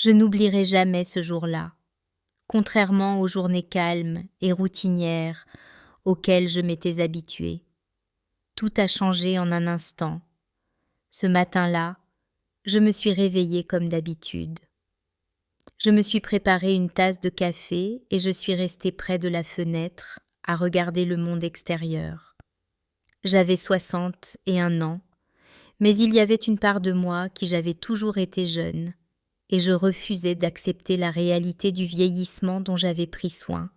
Je n'oublierai jamais ce jour-là, contrairement aux journées calmes et routinières auxquelles je m'étais habituée. Tout a changé en un instant. Ce matin-là, je me suis réveillée comme d'habitude. Je me suis préparé une tasse de café et je suis restée près de la fenêtre à regarder le monde extérieur. J'avais 61 ans, mais il y avait une part de moi qui j'avais toujours été jeune, et je refusais d'accepter la réalité du vieillissement dont j'avais pris soin.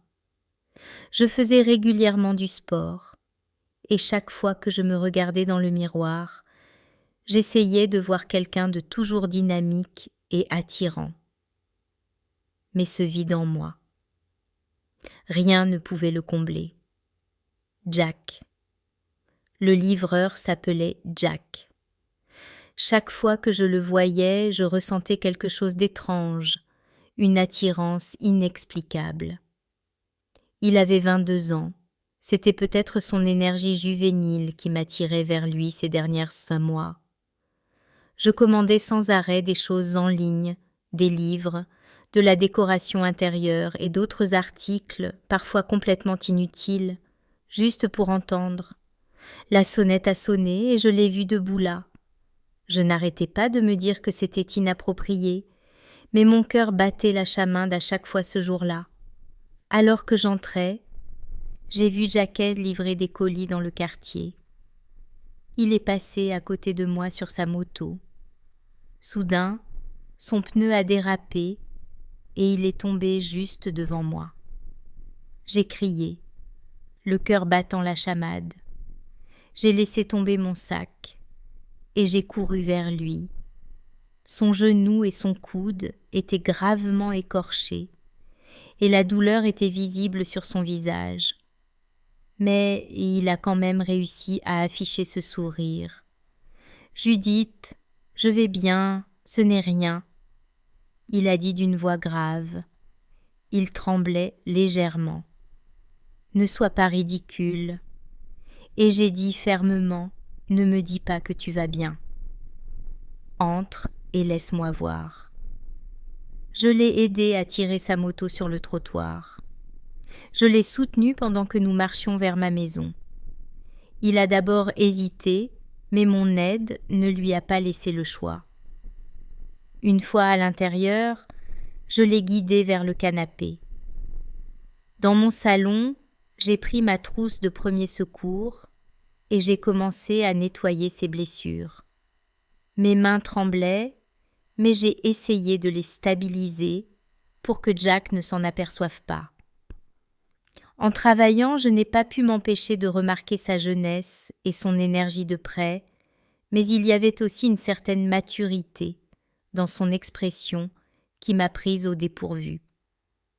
Je faisais régulièrement du sport, et chaque fois que je me regardais dans le miroir, j'essayais de voir quelqu'un de toujours dynamique et attirant. Mais ce vide en moi, rien ne pouvait le combler. Jack. Le livreur s'appelait Jack. Chaque fois que je le voyais, je ressentais quelque chose d'étrange, une attirance inexplicable. Il avait 22 ans. C'était peut-être son énergie juvénile qui m'attirait vers lui ces derniers mois. Je commandais sans arrêt des choses en ligne, des livres, de la décoration intérieure et d'autres articles, parfois complètement inutiles, juste pour entendre. La sonnette a sonné et je l'ai vu debout là. Je n'arrêtais pas de me dire que c'était inapproprié, mais mon cœur battait la chamade à chaque fois ce jour-là. Alors que j'entrais, j'ai vu Jacques livrer des colis dans le quartier. Il est passé à côté de moi sur sa moto. Soudain, son pneu a dérapé et il est tombé juste devant moi. J'ai crié, le cœur battant la chamade. J'ai laissé tomber mon sac et j'ai couru vers lui. Son genou et son coude étaient gravement écorchés et la douleur était visible sur son visage. Mais il a quand même réussi à afficher ce sourire. « Judith, je vais bien, ce n'est rien. » Il a dit d'une voix grave. Il tremblait légèrement. « Ne sois pas ridicule. » Et j'ai dit fermement, « Ne me dis pas que tu vas bien. Entre et laisse-moi voir. » Je l'ai aidé à tirer sa moto sur le trottoir. Je l'ai soutenu pendant que nous marchions vers ma maison. Il a d'abord hésité, mais mon aide ne lui a pas laissé le choix. Une fois à l'intérieur, je l'ai guidé vers le canapé. Dans mon salon, j'ai pris ma trousse de premier secours et j'ai commencé à nettoyer ses blessures. Mes mains tremblaient, mais j'ai essayé de les stabiliser pour que Jack ne s'en aperçoive pas. En travaillant, je n'ai pas pu m'empêcher de remarquer sa jeunesse et son énergie de près, mais il y avait aussi une certaine maturité dans son expression qui m'a prise au dépourvu.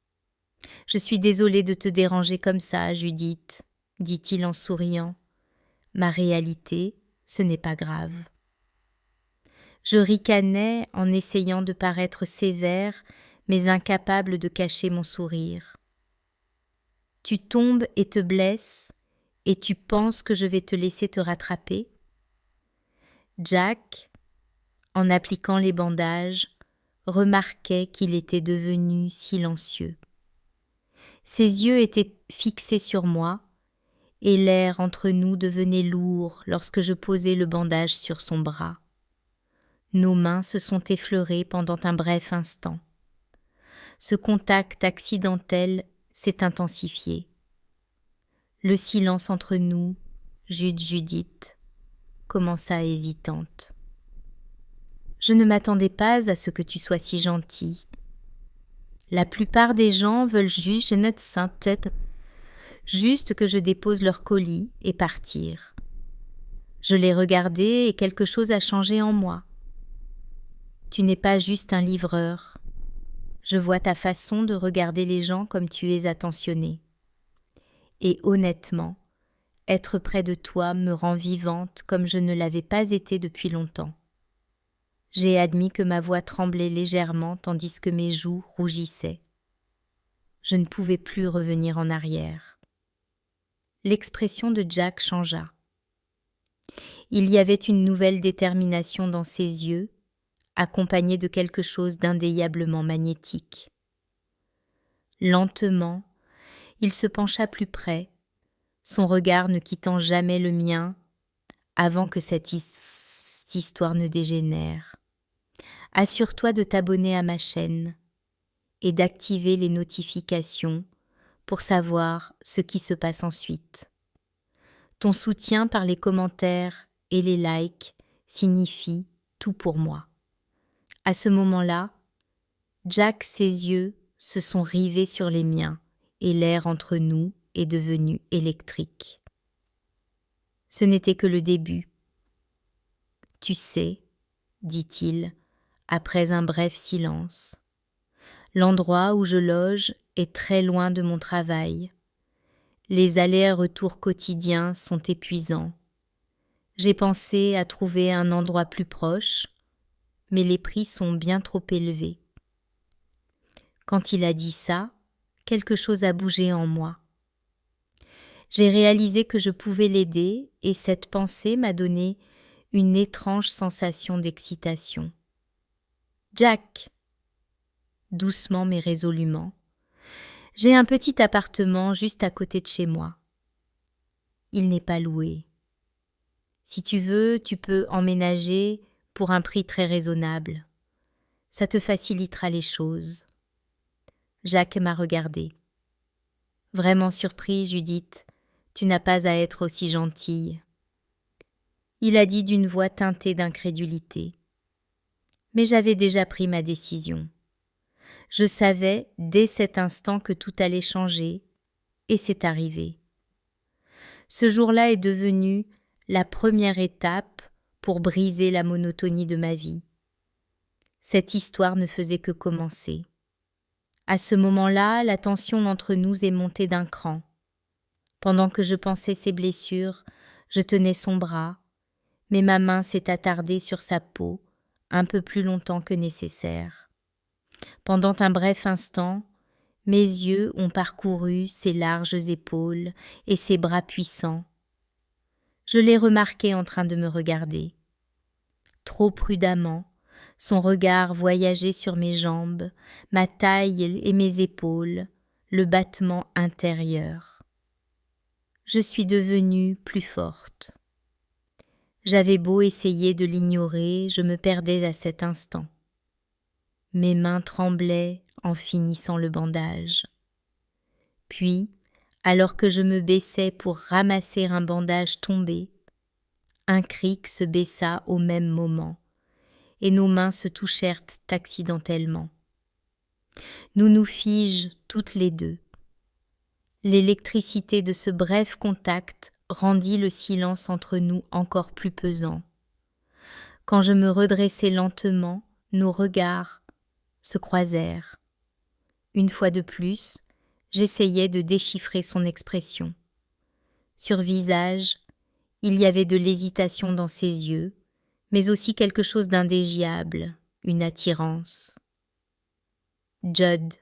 « Je suis désolée de te déranger comme ça, Judith, » dit-il en souriant. « Ma réalité, ce n'est pas grave. » Je ricanais en essayant de paraître sévère, mais incapable de cacher mon sourire. « Tu tombes et te blesses, et tu penses que je vais te laisser te rattraper ?» Jack, en appliquant les bandages, remarquait qu'il était devenu silencieux. Ses yeux étaient fixés sur moi, et l'air entre nous devenait lourd lorsque je posai le bandage sur son bras. Nos mains se sont effleurées pendant un bref instant. Ce contact accidentel s'est intensifié. Le silence entre nous, Judith, commença hésitante. « Je ne m'attendais pas à ce que tu sois si gentil. La plupart des gens veulent juste que je dépose leur colis et partir. Je l'ai regardé et quelque chose a changé en moi. Tu n'es pas juste un livreur. Je vois ta façon de regarder les gens comme tu es attentionné. Et honnêtement, être près de toi me rend vivante comme je ne l'avais pas été depuis longtemps. » J'ai admis que ma voix tremblait légèrement tandis que mes joues rougissaient. Je ne pouvais plus revenir en arrière. L'expression de Jack changea. Il y avait une nouvelle détermination dans ses yeux, accompagné de quelque chose d'indéniablement magnétique. Lentement, il se pencha plus près, son regard ne quittant jamais le mien avant que cette histoire ne dégénère. Assure-toi de t'abonner à ma chaîne et d'activer les notifications pour savoir ce qui se passe ensuite. Ton soutien par les commentaires et les likes signifie tout pour moi. À ce moment-là, Jack, ses yeux se sont rivés sur les miens et l'air entre nous est devenu électrique. Ce n'était que le début. Tu sais, dit-il, après un bref silence, l'endroit où je loge est très loin de mon travail. Les allers-retours quotidiens sont épuisants. J'ai pensé à trouver un endroit plus proche, mais les prix sont bien trop élevés. Quand il a dit ça, quelque chose a bougé en moi. J'ai réalisé que je pouvais l'aider et cette pensée m'a donné une étrange sensation d'excitation. « Jack !» doucement mais résolument. « J'ai un petit appartement juste à côté de chez moi. Il n'est pas loué. Si tu veux, tu peux emménager pour un prix très raisonnable. Ça te facilitera les choses. » Jack m'a regardé. Vraiment surpris, Judith, tu n'as pas à être aussi gentille. Il a dit d'une voix teintée d'incrédulité. Mais j'avais déjà pris ma décision. Je savais dès cet instant que tout allait changer, et c'est arrivé. Ce jour-là est devenu la première étape pour briser la monotonie de ma vie. Cette histoire ne faisait que commencer. À ce moment-là, la tension entre nous est montée d'un cran. Pendant que je pensais ses blessures, je tenais son bras, mais ma main s'est attardée sur sa peau un peu plus longtemps que nécessaire. Pendant un bref instant, mes yeux ont parcouru ses larges épaules et ses bras puissants. Je l'ai remarqué en train de me regarder. Trop prudemment, son regard voyageait sur mes jambes, ma taille et mes épaules, le battement intérieur. Je suis devenue plus forte. J'avais beau essayer de l'ignorer, je me perdais à cet instant. Mes mains tremblaient en finissant le bandage. Puis, alors que je me baissais pour ramasser un bandage tombé, un cric se baissa au même moment, et nos mains se touchèrent accidentellement. Nous nous fîges toutes les deux. L'électricité de ce bref contact rendit le silence entre nous encore plus pesant. Quand je me redressai lentement, nos regards se croisèrent. Une fois de plus, j'essayais de déchiffrer son expression. Sur visage, il y avait de l'hésitation dans ses yeux, mais aussi quelque chose d'indégiable, une attirance. « Judd »,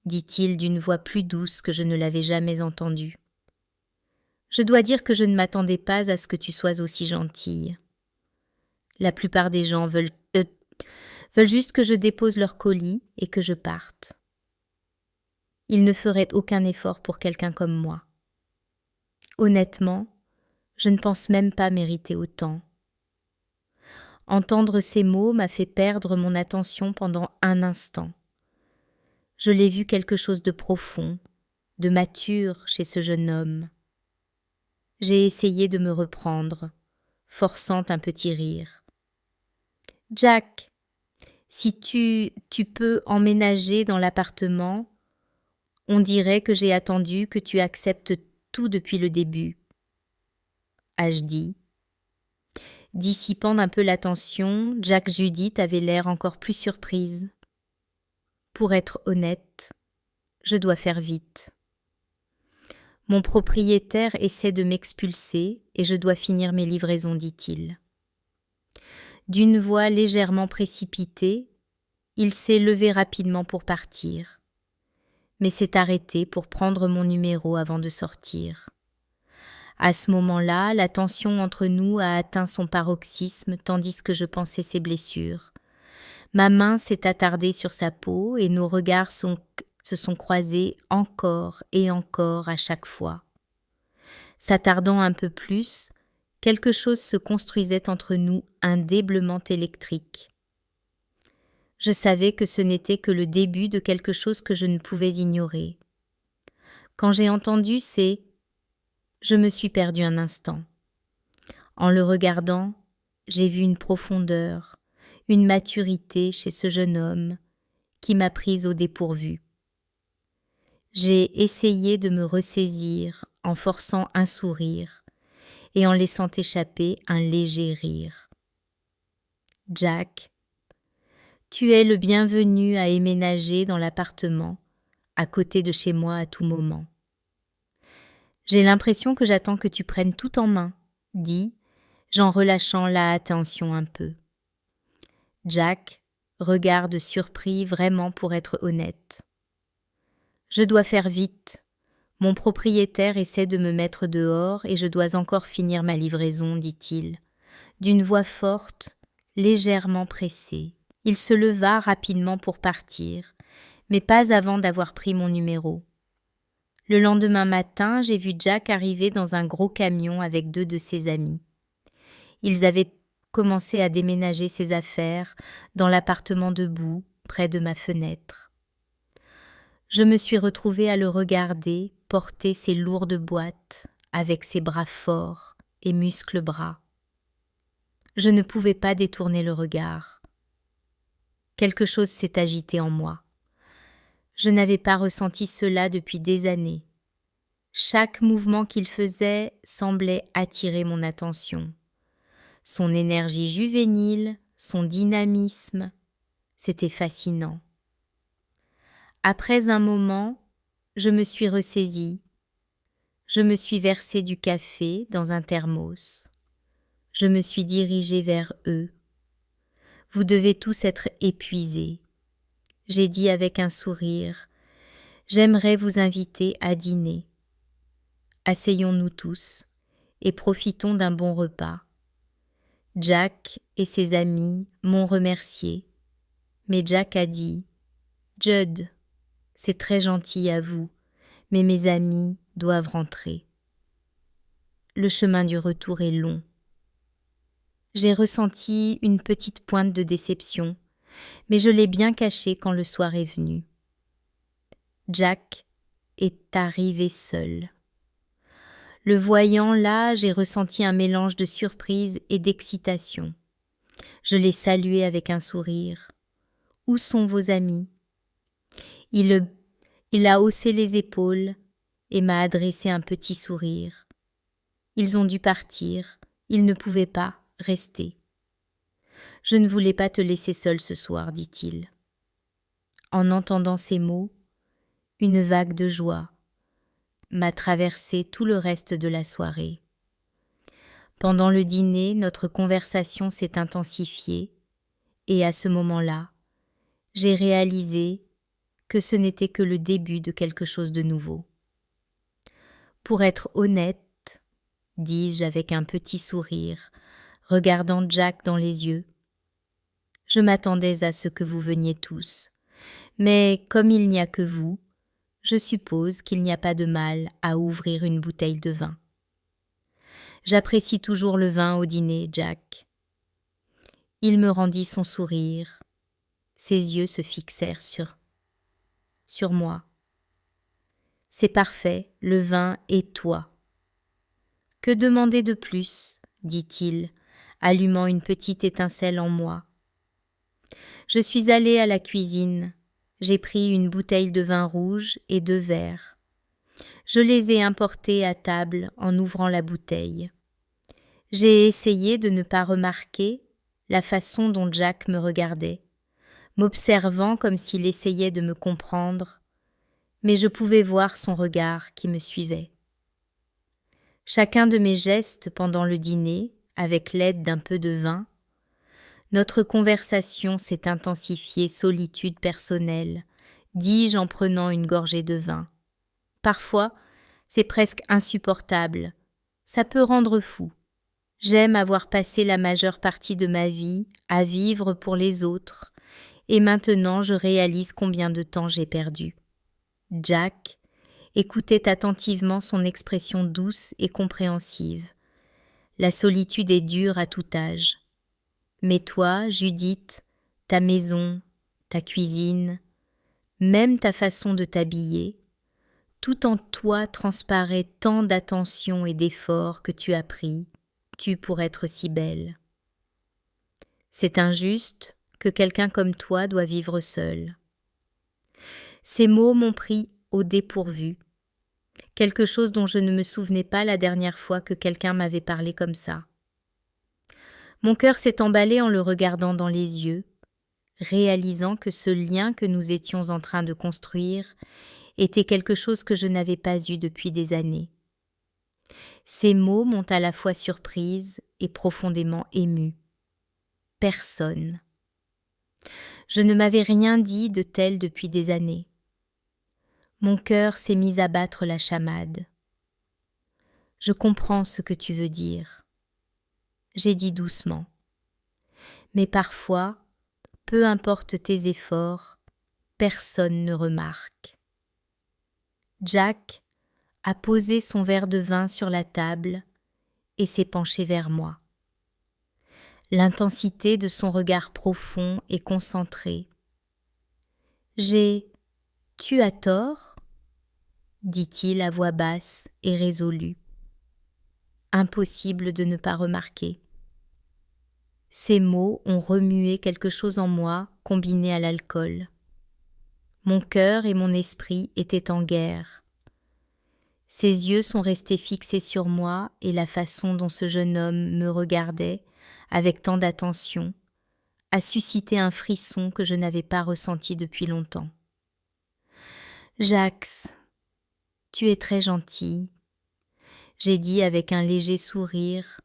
dit-il d'une voix plus douce que je ne l'avais jamais entendue. « Je dois dire que je ne m'attendais pas à ce que tu sois aussi gentille. La plupart des gens veulent juste que je dépose leur colis et que je parte. Ils ne feraient aucun effort pour quelqu'un comme moi. Honnêtement, je ne pense même pas mériter autant. » Entendre ces mots m'a fait perdre mon attention pendant un instant. Je l'ai vu quelque chose de profond, de mature chez ce jeune homme. J'ai essayé de me reprendre, forçant un petit rire. « Jack, si tu peux emménager dans l'appartement, on dirait que j'ai attendu que tu acceptes tout depuis le début. » ai-je dit. Dissipant un peu la tension, Jack Judith avait l'air encore plus surprise. Pour être honnête, je dois faire vite. Mon propriétaire essaie de m'expulser et je dois finir mes livraisons, dit-il. D'une voix légèrement précipitée, il s'est levé rapidement pour partir, mais s'est arrêté pour prendre mon numéro avant de sortir. À ce moment-là, la tension entre nous a atteint son paroxysme tandis que je pansais ses blessures. Ma main s'est attardée sur sa peau et nos regards se sont croisés encore et encore à chaque fois. S'attardant un peu plus, quelque chose se construisait entre nous, un déblement électrique. Je savais que ce n'était que le début de quelque chose que je ne pouvais ignorer. Quand j'ai entendu ces « je me suis perdu un instant ». En le regardant, j'ai vu une profondeur, une maturité chez ce jeune homme qui m'a prise au dépourvu. J'ai essayé de me ressaisir en forçant un sourire et en laissant échapper un léger rire. Jack, tu es le bienvenu à éménager dans l'appartement, à côté de chez moi à tout moment. J'ai l'impression que j'attends que tu prennes tout en main, dis-je en relâchant la attention un peu. Jack regarde surpris vraiment pour être honnête. Je dois faire vite. Mon propriétaire essaie de me mettre dehors et je dois encore finir ma livraison, dit-il, d'une voix forte, légèrement pressée. Il se leva rapidement pour partir, mais pas avant d'avoir pris mon numéro. Le lendemain matin, j'ai vu Jack arriver dans un gros camion avec 2 de ses amis. Ils avaient commencé à déménager ses affaires dans l'appartement debout, près de ma fenêtre. Je me suis retrouvée à le regarder porter ses lourdes boîtes avec ses bras forts et muscles bras. Je ne pouvais pas détourner le regard. Quelque chose s'est agité en moi. Je n'avais pas ressenti cela depuis des années. Chaque mouvement qu'il faisait semblait attirer mon attention. Son énergie juvénile, son dynamisme, c'était fascinant. Après un moment, je me suis ressaisie. Je me suis versé du café dans un thermos. Je me suis dirigée vers eux. Vous devez tous être épuisés. J'ai dit avec un sourire, j'aimerais vous inviter à dîner. Asseyons-nous tous et profitons d'un bon repas. Jack et ses amis m'ont remercié, mais Jack a dit « Judd, c'est très gentil à vous, mais mes amis doivent rentrer. » Le chemin du retour est long. J'ai ressenti une petite pointe de déception, mais je l'ai bien cachée quand le soir est venu. Jack est arrivé seul. Le voyant là, j'ai ressenti un mélange de surprise et d'excitation. Je l'ai salué avec un sourire. « Où sont vos amis ?» Il a haussé les épaules et m'a adressé un petit sourire. Ils ont dû partir, ils ne pouvaient pas rester. Je ne voulais pas te laisser seul ce soir, dit-il. En entendant ces mots, une vague de joie m'a traversé tout le reste de la soirée. Pendant le dîner, notre conversation s'est intensifiée et à ce moment-là, j'ai réalisé que ce n'était que le début de quelque chose de nouveau. Pour être honnête, dis-je avec un petit sourire, regardant Jack dans les yeux, je m'attendais à ce que vous veniez tous, mais comme il n'y a que vous, je suppose qu'il n'y a pas de mal à ouvrir une bouteille de vin. J'apprécie toujours le vin au dîner, Jack. Il me rendit son sourire. Ses yeux se fixèrent sur moi. C'est parfait, le vin et toi. Que demander de plus, dit-il, allumant une petite étincelle en moi. Je suis allée à la cuisine. J'ai pris une bouteille de vin rouge et 2 verres. Je les ai importés à table en ouvrant la bouteille. J'ai essayé de ne pas remarquer la façon dont Jack me regardait, m'observant comme s'il essayait de me comprendre, mais je pouvais voir son regard qui me suivait. Chacun de mes gestes pendant le dîner, avec l'aide d'un peu de vin, notre conversation s'est intensifiée solitude personnelle, dis-je en prenant une gorgée de vin. Parfois, c'est presque insupportable. Ça peut rendre fou. J'aime avoir passé la majeure partie de ma vie à vivre pour les autres et maintenant je réalise combien de temps j'ai perdu. Jack écoutait attentivement son expression douce et compréhensive. La solitude est dure à tout âge. Mais toi, Judith, ta maison, ta cuisine, même ta façon de t'habiller, tout en toi transparaît tant d'attention et d'efforts que tu as pris, pour être si belle. C'est injuste que quelqu'un comme toi doit vivre seul. Ces mots m'ont pris au dépourvu, quelque chose dont je ne me souvenais pas la dernière fois que quelqu'un m'avait parlé comme ça. Mon cœur s'est emballé en le regardant dans les yeux, réalisant que ce lien que nous étions en train de construire était quelque chose que je n'avais pas eu depuis des années. Ces mots m'ont à la fois surprise et profondément émue. Personne. Je ne m'avais rien dit de tel depuis des années. Mon cœur s'est mis à battre la chamade. Je comprends ce que tu veux dire. J'ai dit doucement. Mais parfois, peu importe tes efforts, personne ne remarque. Jack a posé son verre de vin sur la table et s'est penché vers moi. L'intensité de son regard profond et concentré. Tu as tort, dit-il à voix basse et résolue. Impossible de ne pas remarquer. Ces mots ont remué quelque chose en moi combiné à l'alcool. Mon cœur et mon esprit étaient en guerre. Ses yeux sont restés fixés sur moi et la façon dont ce jeune homme me regardait avec tant d'attention a suscité un frisson que je n'avais pas ressenti depuis longtemps. « Jax, tu es très gentil, » j'ai dit avec un léger sourire,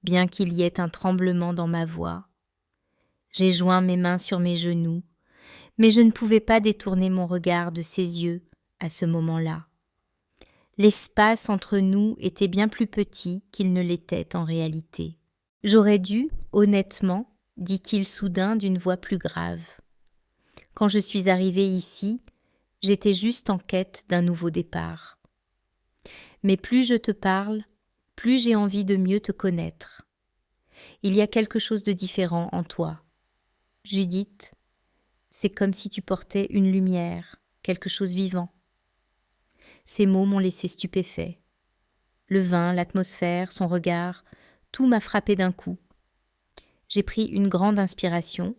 bien qu'il y ait un tremblement dans ma voix. J'ai joint mes mains sur mes genoux, mais je ne pouvais pas détourner mon regard de ses yeux à ce moment-là. L'espace entre nous était bien plus petit qu'il ne l'était en réalité. J'aurais dû, honnêtement, dit-il soudain d'une voix plus grave. Quand je suis arrivée ici, j'étais juste en quête d'un nouveau départ. Mais plus je te parle, plus j'ai envie de mieux te connaître. Il y a quelque chose de différent en toi. Judith, c'est comme si tu portais une lumière, quelque chose vivant. Ces mots m'ont laissé stupéfait. Le vin, l'atmosphère, son regard, tout m'a frappé d'un coup. J'ai pris une grande inspiration,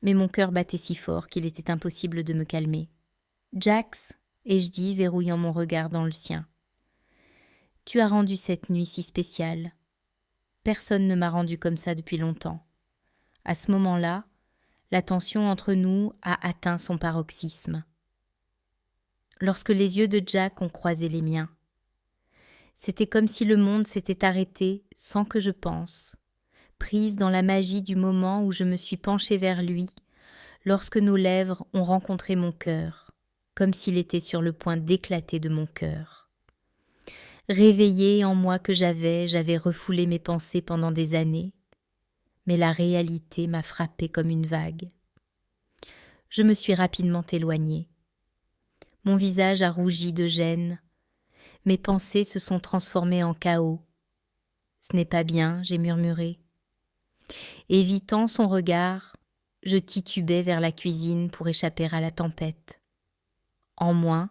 mais mon cœur battait si fort qu'il était impossible de me calmer. « Jax » ai-je dit, verrouillant mon regard dans le sien. « Tu as rendu cette nuit si spéciale. Personne ne m'a rendu comme ça depuis longtemps. » À ce moment-là, la tension entre nous a atteint son paroxysme. Lorsque les yeux de Jack ont croisé les miens, c'était comme si le monde s'était arrêté sans que je pense, prise dans la magie du moment où je me suis penchée vers lui, lorsque nos lèvres ont rencontré mon cœur, comme s'il était sur le point d'éclater de mon cœur. Réveillée en moi que j'avais refoulé mes pensées pendant des années, mais la réalité m'a frappée comme une vague. Je me suis rapidement éloignée. Mon visage a rougi de gêne. Mes pensées se sont transformées en chaos. « Ce n'est pas bien », j'ai murmuré. Évitant son regard, je titubais vers la cuisine pour échapper à la tempête. En moins,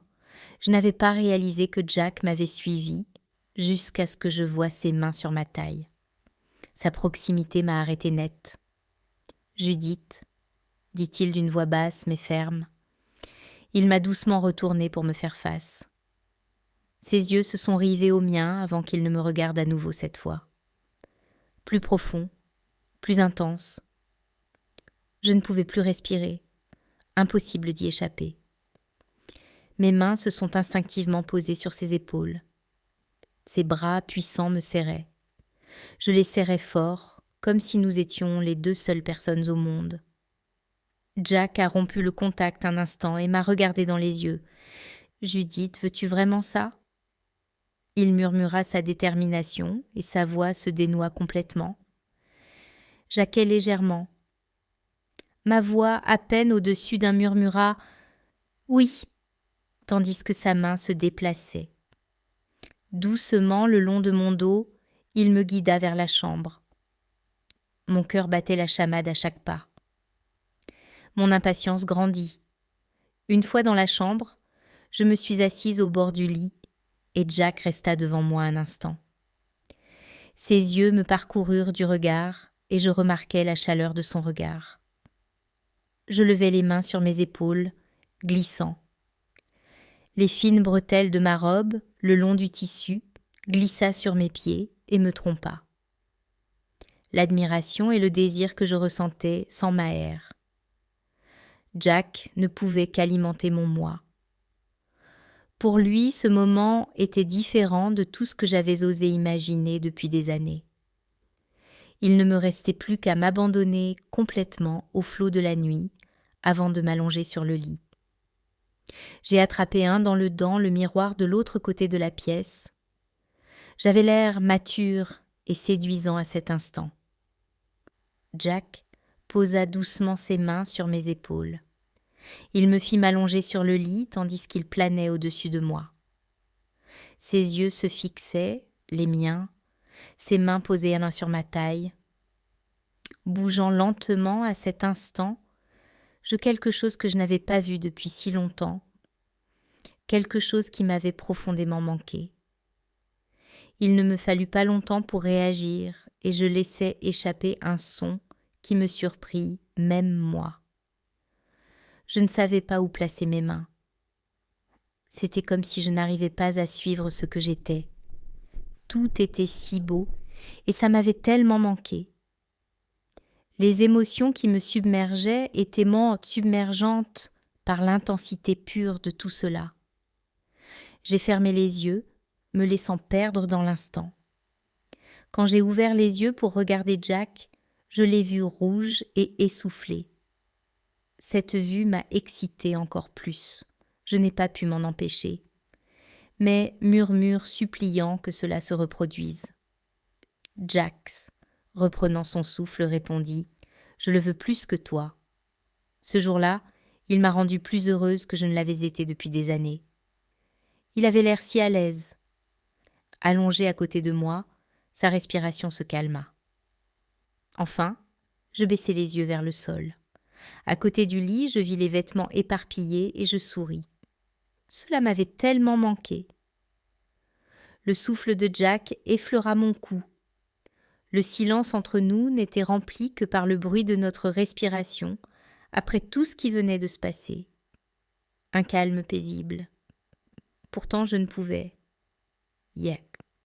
je n'avais pas réalisé que Jack m'avait suivi jusqu'à ce que je voie ses mains sur ma taille. Sa proximité m'a arrêté net. « Judith », dit-il d'une voix basse mais ferme. Il m'a doucement retournée pour me faire face. Ses yeux se sont rivés aux miens avant qu'il ne me regarde à nouveau cette fois. Plus profond, plus intense. Je ne pouvais plus respirer. Impossible d'y échapper. Mes mains se sont instinctivement posées sur ses épaules. Ses bras puissants me serraient. Je les serrais fort, comme si nous étions les deux seules personnes au monde. Jack a rompu le contact un instant et m'a regardé dans les yeux. « Judith, veux-tu vraiment ça ?» Il murmura sa détermination et sa voix se dénoua complètement. J'acquais légèrement. ma voix à peine au-dessus d'un murmura « Oui », tandis que sa main se déplaçait. Doucement, le long de mon dos, il me guida vers la chambre. Mon cœur battait la chamade à chaque pas. Mon impatience grandit. Une fois dans la chambre, je me suis assise au bord du lit et Jack resta devant moi un instant. Ses yeux me parcoururent du regard et je remarquai la chaleur de son regard. Je levai les mains sur mes épaules, glissant. Les fines bretelles de ma robe, le long du tissu, glissa sur mes pieds et me trompa. L'admiration et le désir que je ressentais s'emmahèrent. Jack ne pouvait qu'alimenter mon moi. Pour lui, ce moment était différent de tout ce que j'avais osé imaginer depuis des années. Il ne me restait plus qu'à m'abandonner complètement au flot de la nuit avant de m'allonger sur le lit. J'ai attrapé dans le miroir de l'autre côté de la pièce. J'avais l'air mature et séduisant à cet instant. Jack posa doucement ses mains sur mes épaules. Il me fit m'allonger sur le lit tandis qu'il planait au-dessus de moi. Ses yeux se fixaient, les miens, ses mains posées l'un sur ma taille. Bougeant lentement à cet instant, je quelque chose que je n'avais pas vu depuis si longtemps, quelque chose qui m'avait profondément manqué. Il ne me fallut pas longtemps pour réagir et je laissai échapper un son qui me surprit, même moi. Je ne savais pas où placer mes mains. C'était comme si je n'arrivais pas à suivre ce que j'étais. Tout était si beau et ça m'avait tellement manqué. Les émotions qui me submergeaient étaient submergentes par l'intensité pure de tout cela. J'ai fermé les yeux, me laissant perdre dans l'instant. Quand j'ai ouvert les yeux pour regarder Jack, je l'ai vu rouge et essoufflé. Cette vue m'a excitée encore plus. Je n'ai pas pu m'en empêcher. Mais murmure suppliant que cela se reproduise. Jax, reprenant son souffle, répondit « Je le veux plus que toi. » Ce jour-là, il m'a rendue plus heureuse que je ne l'avais été depuis des années. Il avait l'air si à l'aise. Allongé à côté de moi, sa respiration se calma. Enfin, je baissai les yeux vers le sol. À côté du lit, je vis les vêtements éparpillés et je souris. Cela m'avait tellement manqué. Le souffle de Jack effleura mon cou. Le silence entre nous n'était rempli que par le bruit de notre respiration après tout ce qui venait de se passer. Un calme paisible. Pourtant je ne pouvais. Yuck.